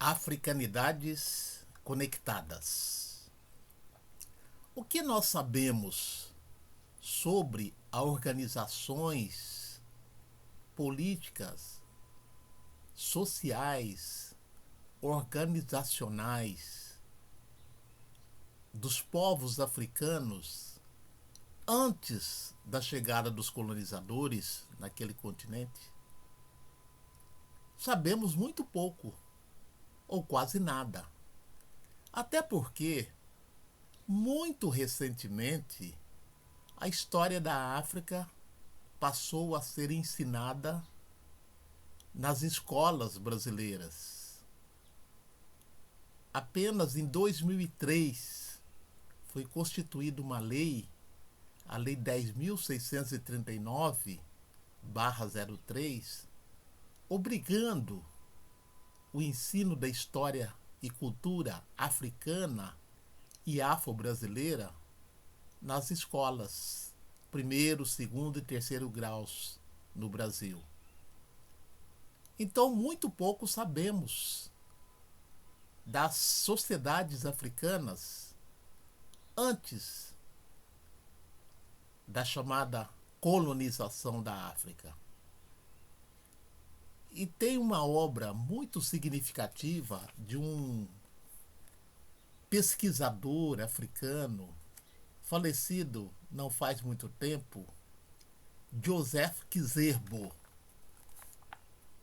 Africanidades conectadas. O que nós sabemos sobre as organizações políticas, sociais, organizacionais dos povos africanos antes da chegada dos colonizadores naquele continente? Sabemos muito pouco, ou quase nada. Até porque, muito recentemente, a história da África passou a ser ensinada nas escolas brasileiras. Apenas em 2003 foi constituída uma lei, a Lei 10.639/03, obrigando o ensino da história e cultura africana e afro-brasileira nas escolas, primeiro, segundo e terceiro graus no Brasil. Então, muito pouco sabemos das sociedades africanas antes da chamada colonização da África. E tem uma obra muito significativa de um pesquisador africano, falecido não faz muito tempo, Joseph Kizerbo.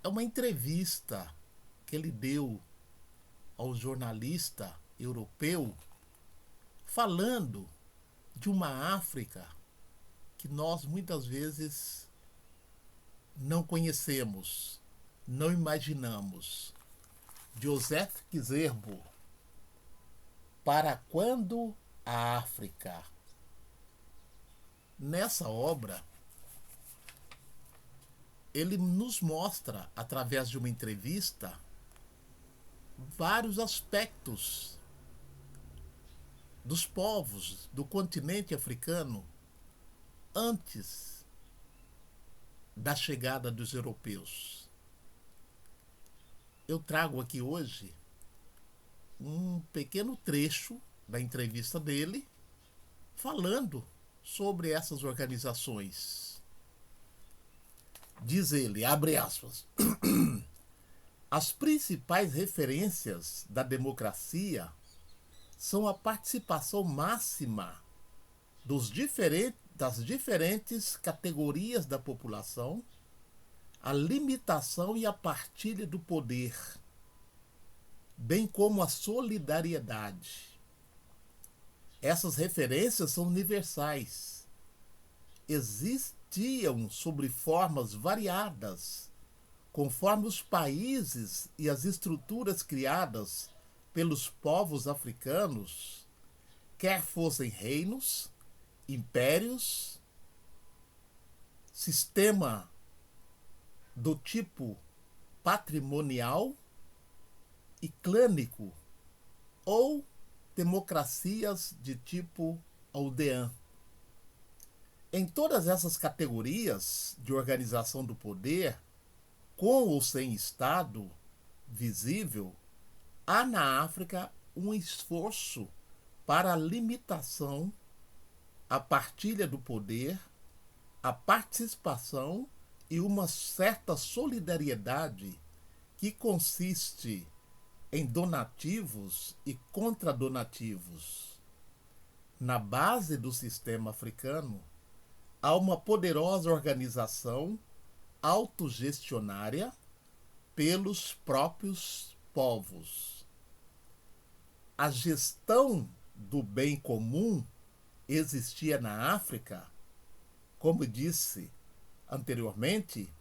É uma entrevista que ele deu ao jornalista europeu, falando de uma África que nós muitas vezes não conhecemos, não imaginamos. Joseph Kizerbo, Para Quando a África? Nessa obra, ele nos mostra, através de uma entrevista, vários aspectos dos povos do continente africano antes da chegada dos europeus. Eu trago aqui hoje um pequeno trecho da entrevista dele, falando sobre essas organizações. Diz ele, abre aspas, as principais referências da democracia são a participação máxima das diferentes categorias da população, a limitação e a partilha do poder, bem como a solidariedade. Essas referências são universais. Existiam sob formas variadas, conforme os países e as estruturas criadas pelos povos africanos, quer fossem reinos, impérios, sistema do tipo patrimonial e clânico, ou democracias de tipo aldeã. Em todas essas categorias de organização do poder, com ou sem Estado visível, há na África um esforço para a limitação, a partilha do poder, a participação e uma certa solidariedade que consiste em donativos e contradonativos. Na base do sistema africano, há uma poderosa organização autogestionária pelos próprios povos. A gestão do bem comum existia na África, como disse anteriormente,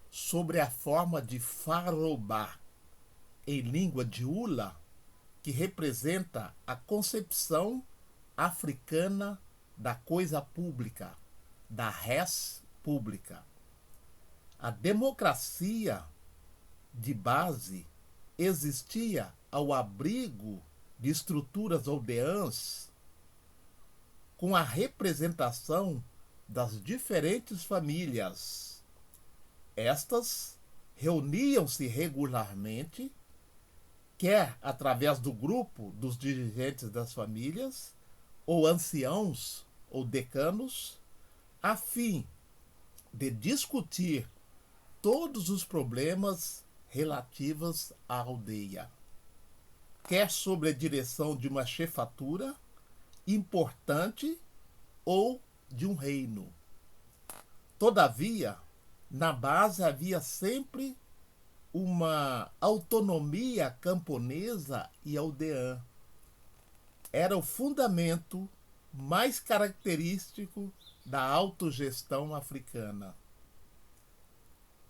sobre a forma de Farobá, em língua de Ula, que representa a concepção africana da coisa pública, da res pública. A democracia de base existia ao abrigo de estruturas aldeãs, com a representação das diferentes famílias. Estas reuniam-se regularmente, quer através do grupo dos dirigentes das famílias, ou anciãos ou decanos, a fim de discutir todos os problemas relativos à aldeia, quer sob a direção de uma chefatura importante ou de um reino. Todavia, na base havia sempre uma autonomia camponesa e aldeã. Era o fundamento mais característico da autogestão africana.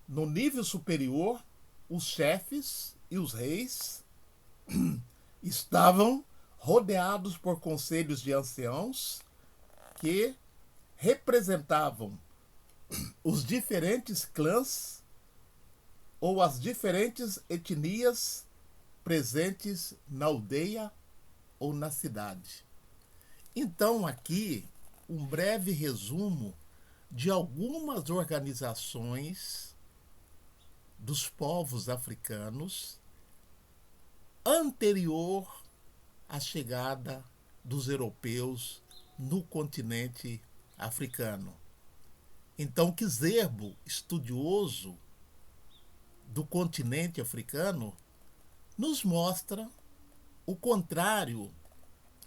No nível superior, os chefes e os reis estavam rodeados por conselhos de anciãos que representavam os diferentes clãs ou as diferentes etnias presentes na aldeia ou na cidade. Então, aqui, um breve resumo de algumas organizações dos povos africanos anterior à chegada dos europeus no continente africano. Então, Kizerbo, estudioso do continente africano, nos mostra o contrário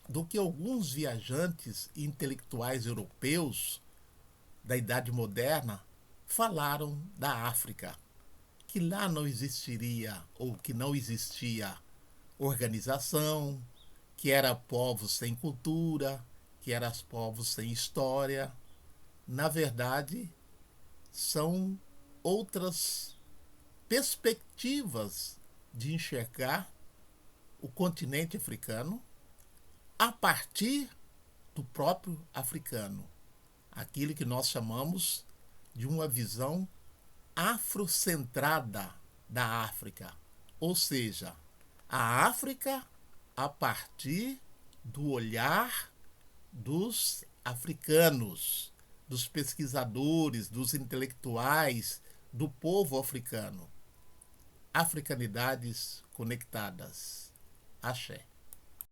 do que alguns viajantes e intelectuais europeus da Idade Moderna falaram da África, que lá não existiria ou que não existia organização, que era povos sem cultura, que eram povos sem história. Na verdade, são outras perspectivas de enxergar o continente africano a partir do próprio africano, aquilo que nós chamamos de uma visão afrocentrada da África, ou seja, a África a partir do olhar dos africanos, dos pesquisadores, dos intelectuais, do povo africano. Africanidades conectadas. Axé.